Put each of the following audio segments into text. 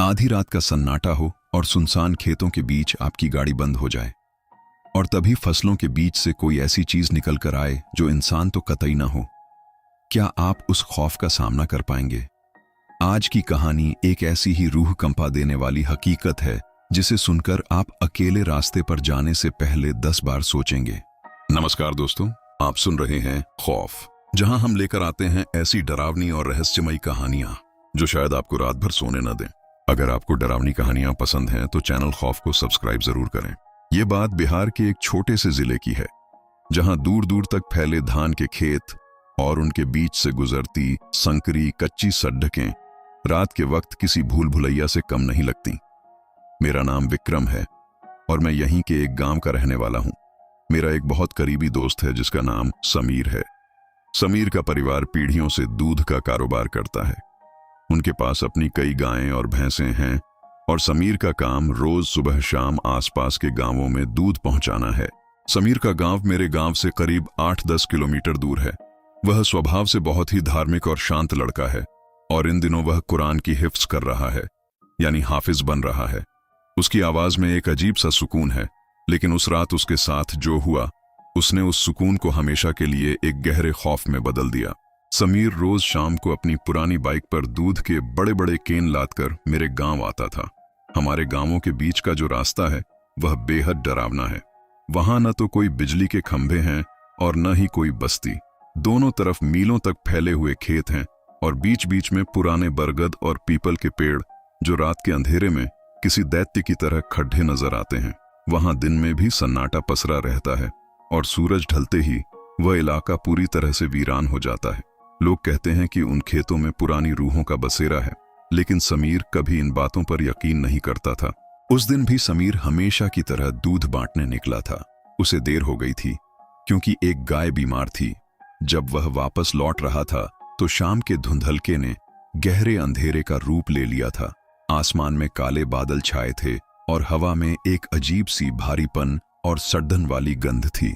आधी रात का सन्नाटा हो और सुनसान खेतों के बीच आपकी गाड़ी बंद हो जाए, और तभी फसलों के बीच से कोई ऐसी चीज निकल कर आए जो इंसान तो कतई ना हो। क्या आप उस खौफ का सामना कर पाएंगे? आज की कहानी एक ऐसी ही रूह कंपा देने वाली हकीकत है जिसे सुनकर आप अकेले रास्ते पर जाने से पहले 10 बार सोचेंगे। नमस्कार दोस्तों, आप सुन रहे हैं खौफ, जहां हम लेकर आते हैं ऐसी डरावनी और रहस्यमयी कहानियां जो शायद आपको रात भर सोने न दें। अगर आपको डरावनी कहानियां पसंद हैं तो चैनल खौफ को सब्सक्राइब जरूर करें। ये बात बिहार के एक छोटे से जिले की है, जहां दूर दूर तक फैले धान के खेत और उनके बीच से गुजरती संकरी कच्ची सड़कें रात के वक्त किसी भूल भुलैया से कम नहीं लगती। मेरा नाम विक्रम है और मैं यहीं के एक गांव का रहने वाला हूं। मेरा एक बहुत करीबी दोस्त है जिसका नाम समीर है। समीर का परिवार पीढ़ियों से दूध का कारोबार करता है। उनके पास अपनी कई गायें और भैंसें हैं और समीर का काम रोज सुबह शाम आसपास के गांवों में दूध पहुंचाना है। समीर का गांव मेरे गांव से करीब 8-10 किलोमीटर दूर है। वह स्वभाव से बहुत ही धार्मिक और शांत लड़का है और इन दिनों वह कुरान की हिफ्ज कर रहा है, यानी हाफिज बन रहा है। उसकी आवाज में एक अजीब सा सुकून है, लेकिन उस रात उसके साथ जो हुआ उसने उस सुकून को हमेशा के लिए एक गहरे खौफ में बदल दिया। समीर रोज शाम को अपनी पुरानी बाइक पर दूध के बड़े बड़े केन लादकर मेरे गांव आता था। हमारे गांवों के बीच का जो रास्ता है वह बेहद डरावना है। वहां न तो कोई बिजली के खंभे हैं और न ही कोई बस्ती। दोनों तरफ मीलों तक फैले हुए खेत हैं और बीच बीच में पुराने बरगद और पीपल के पेड़ जो रात के अंधेरे में किसी दैत्य की तरह खड्डे नजर आते हैं। वहां दिन में भी सन्नाटा पसरा रहता है और सूरज ढलते ही वह इलाका पूरी तरह से वीरान हो जाता है। लोग कहते हैं कि उन खेतों में पुरानी रूहों का बसेरा है, लेकिन समीर कभी इन बातों पर यकीन नहीं करता था। उस दिन भी समीर हमेशा की तरह दूध बांटने निकला था। उसे देर हो गई थी क्योंकि एक गाय बीमार थी। जब वह वापस लौट रहा था तो शाम के धुंधलके ने गहरे अंधेरे का रूप ले लिया था। आसमान में काले बादल छाए थे और हवा में एक अजीब सी भारीपन और सड़न वाली गंध थी।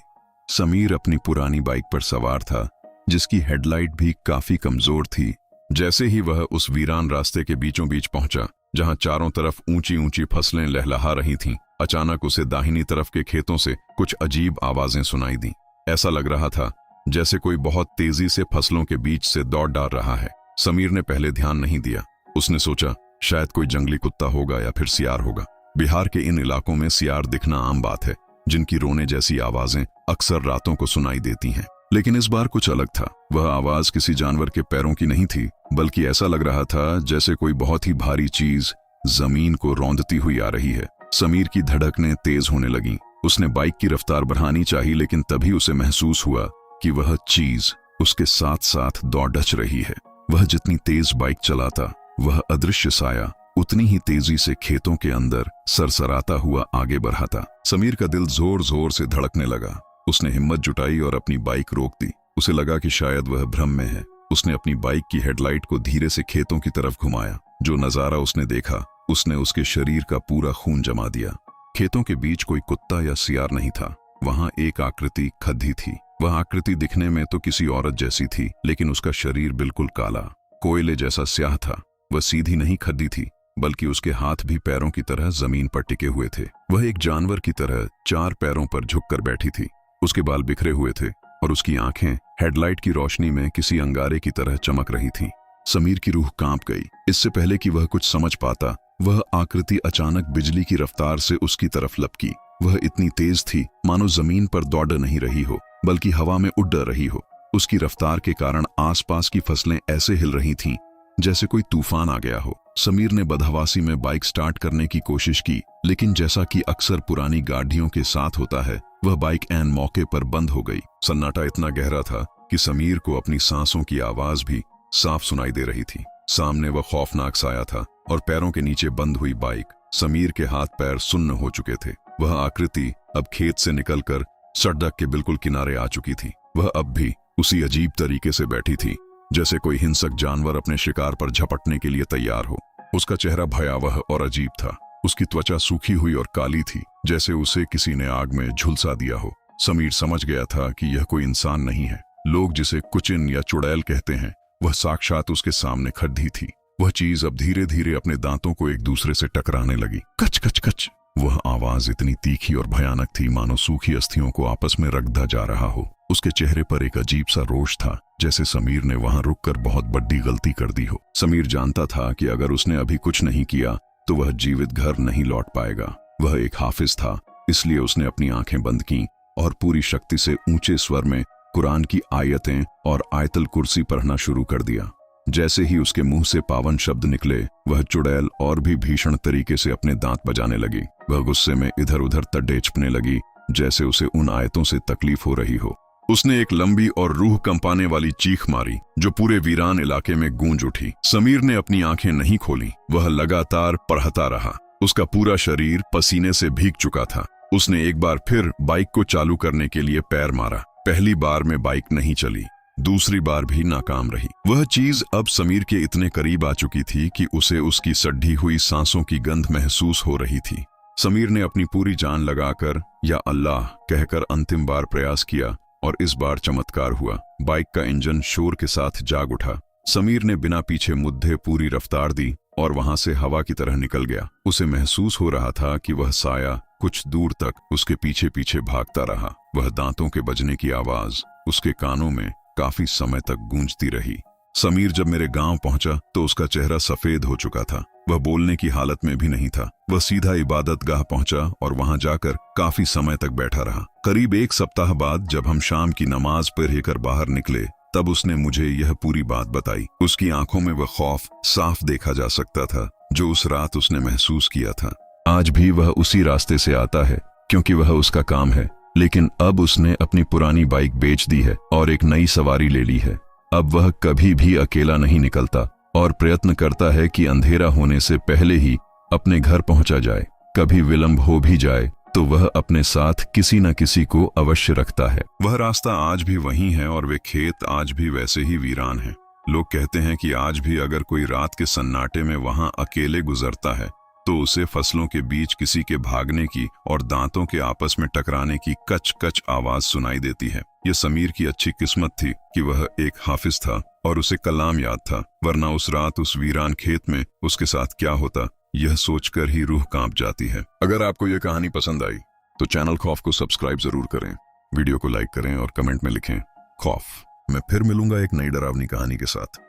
समीर अपनी पुरानी बाइक पर सवार था, जिसकी हेडलाइट भी काफी कमजोर थी। जैसे ही वह उस वीरान रास्ते के बीचों बीच पहुंचा, जहां चारों तरफ ऊंची ऊंची फसलें लहलहा रही थीं, अचानक उसे दाहिनी तरफ के खेतों से कुछ अजीब आवाजें सुनाई दी। ऐसा लग रहा था जैसे कोई बहुत तेजी से फसलों के बीच से दौड़ डाल रहा है। समीर ने पहले ध्यान नहीं दिया। उसने सोचा शायद कोई जंगली कुत्ता होगा या फिर सियार होगा। बिहार के इन इलाकों में सियार दिखना आम बात है, जिनकी रोने जैसी आवाजें अक्सर रातों को सुनाई देती हैं। लेकिन इस बार कुछ अलग था। वह आवाज किसी जानवर के पैरों की नहीं थी, बल्कि ऐसा लग रहा था जैसे कोई बहुत ही भारी चीज जमीन को रौंदती हुई आ रही है। समीर की धड़कनें तेज होने लगीं। उसने बाइक की रफ्तार बढ़ानी चाहिए, लेकिन तभी उसे महसूस हुआ कि वह चीज उसके साथ साथ दौड़ डच रही है। वह जितनी तेज बाइक चलाता, वह अदृश्य साया उतनी ही तेजी से खेतों के अंदर सरसराता हुआ आगे बढ़ाता। समीर का दिल जोर जोर से धड़कने लगा। उसने हिम्मत जुटाई और अपनी बाइक रोक दी। उसे लगा कि शायद वह भ्रम में है। उसने अपनी बाइक की हेडलाइट को धीरे से खेतों की तरफ घुमाया। जो नजारा उसने देखा, उसने उसके शरीर का पूरा खून जमा दिया। खेतों के बीच कोई कुत्ता या सियार नहीं था। वहां एक आकृति खद्दी थी। वह आकृति दिखने में तो किसी औरत जैसी थी, लेकिन उसका शरीर बिल्कुल काला, कोयले जैसा स्याह था। वह सीधी नहीं खद्दी थी, बल्कि उसके हाथ भी पैरों की तरह जमीन पर टिके हुए थे। वह एक जानवर की तरह 4 पैरों पर झुककर बैठी थी। उसके बाल बिखरे हुए थे और उसकी आंखें हेडलाइट की रोशनी में किसी अंगारे की तरह चमक रही थीं। समीर की रूह कांप गई। इससे पहले कि वह कुछ समझ पाता, वह आकृति अचानक बिजली की रफ्तार से उसकी तरफ लपकी। वह इतनी तेज थी मानो जमीन पर दौड़ नहीं रही हो, बल्कि हवा में उड़ रही हो। उसकी रफ्तार के कारण आसपास की फसलें ऐसे हिल रही थीं जैसे कोई तूफान आ गया हो। समीर ने बदहवासी में बाइक स्टार्ट करने की कोशिश की, लेकिन जैसा कि अक्सर पुरानी गाड़ियों के साथ होता है, वह बाइक ऐन मौके पर बंद हो गई। सन्नाटा इतना गहरा था कि समीर को अपनी सांसों की आवाज भी साफ सुनाई दे रही थी। सामने वह खौफनाक साया था और पैरों के नीचे बंद हुई बाइक। समीर के हाथ पैर सुन्न हो चुके थे। वह आकृति अब खेत से निकलकर सड़क के बिल्कुल किनारे आ चुकी थी। वह अब भी उसी अजीब तरीके से बैठी थी जैसे कोई हिंसक जानवर अपने शिकार पर झपटने के लिए तैयार हो। उसका चेहरा भयावह और अजीब था। उसकी त्वचा सूखी हुई और काली थी, जैसे उसे किसी ने आग में झुलसा दिया हो। समीर समझ गया था कि यह कोई इंसान नहीं है। लोग जिसे कुचिन या चुड़ैल कहते हैं, वह साक्षात उसके सामने खड़ी थी। वह चीज अब धीरे धीरे अपने दांतों को एक दूसरे से टकराने लगी। कच कच कच। वह आवाज इतनी तीखी और भयानक थी मानो सूखी अस्थियों को आपस में रगड़ा जा रहा हो। उसके चेहरे पर एक अजीब सा रोष था, जैसे समीर ने वहां रुककर बहुत बड़ी गलती कर दी हो। समीर जानता था कि अगर उसने अभी कुछ नहीं किया तो वह जीवित घर नहीं लौट पाएगा। वह एक हाफिज था, इसलिए उसने अपनी आंखें बंद की और पूरी शक्ति से ऊंचे स्वर में कुरान की आयतें और आयतल कुर्सी पढ़ना शुरू कर दिया। जैसे ही उसके मुंह से पावन शब्द निकले, वह चुड़ैल और भी भीषण तरीके से अपने दांत बजाने लगी। वह गुस्से में इधर उधर तड्डेचपने लगी, जैसे उसे उन आयतों से तकलीफ हो रही हो। उसने एक लंबी और रूह कंपाने वाली चीख मारी जो पूरे वीरान इलाके में गूंज उठी। समीर ने अपनी आंखें नहीं खोली, वह लगातार पढ़ता रहा। उसका पूरा शरीर पसीने से भीग चुका था। उसने एक बार फिर बाइक को चालू करने के लिए पैर मारा। पहली बार में बाइक नहीं चली, दूसरी बार भी नाकाम रही। वह चीज अब समीर के इतने करीब आ चुकी थी कि उसे उसकी सड्ढी हुई सांसों की गंध महसूस हो रही थी। समीर ने अपनी पूरी जान लगाकर या अल्लाह कहकर अंतिम बार प्रयास किया और इस बार चमत्कार हुआ। बाइक का इंजन शोर के साथ जाग उठा। समीर ने बिना पीछे मुद्दे पूरी रफ्तार दी और वहां से हवा की तरह निकल गया। उसे महसूस हो रहा था कि वह साया कुछ दूर तक उसके पीछे पीछे भागता रहा। वह दांतों के बजने की आवाज उसके कानों में काफी समय तक गूंजती रही। समीर जब मेरे गांव पहुंचा तो उसका चेहरा सफेद हो चुका था। वह बोलने की हालत में भी नहीं था। वह सीधा इबादतगाह पहुंचा और वहां जाकर काफी समय तक बैठा रहा। करीब एक सप्ताह बाद जब हम शाम की नमाज पढ़कर बाहर निकले, तब उसने मुझे यह पूरी बात बताई। उसकी आंखों में वह खौफ साफ देखा जा सकता था जो उस रात उसने महसूस किया था। आज भी वह उसी रास्ते से आता है क्योंकि वह उसका काम है, लेकिन अब उसने अपनी पुरानी बाइक बेच दी है और एक नई सवारी ले ली है। अब वह कभी भी अकेला नहीं निकलता और प्रयत्न करता है कि अंधेरा होने से पहले ही अपने घर पहुंचा जाए। कभी विलंब हो भी जाए तो वह अपने साथ किसी न किसी को अवश्य रखता है। वह रास्ता आज भी वही है और वे खेत आज भी वैसे ही वीरान हैं। लोग कहते हैं कि आज भी अगर कोई रात के सन्नाटे में वहां अकेले गुजरता है तो उसे फसलों के बीच किसी के भागने की और दांतों के आपस में टकराने की कच कच आवाज सुनाई देती है। यह समीर की अच्छी किस्मत थी कि वह एक हाफिज था और उसे कलाम याद था, वरना उस रात उस वीरान खेत में उसके साथ क्या होता, यह सोचकर ही रूह कांप जाती है। अगर आपको यह कहानी पसंद आई तो चैनल खौफ को सब्सक्राइब जरूर करें, वीडियो को लाइक करें और कमेंट में लिखें खौफ। मैं फिर मिलूंगा एक नई डरावनी कहानी के साथ।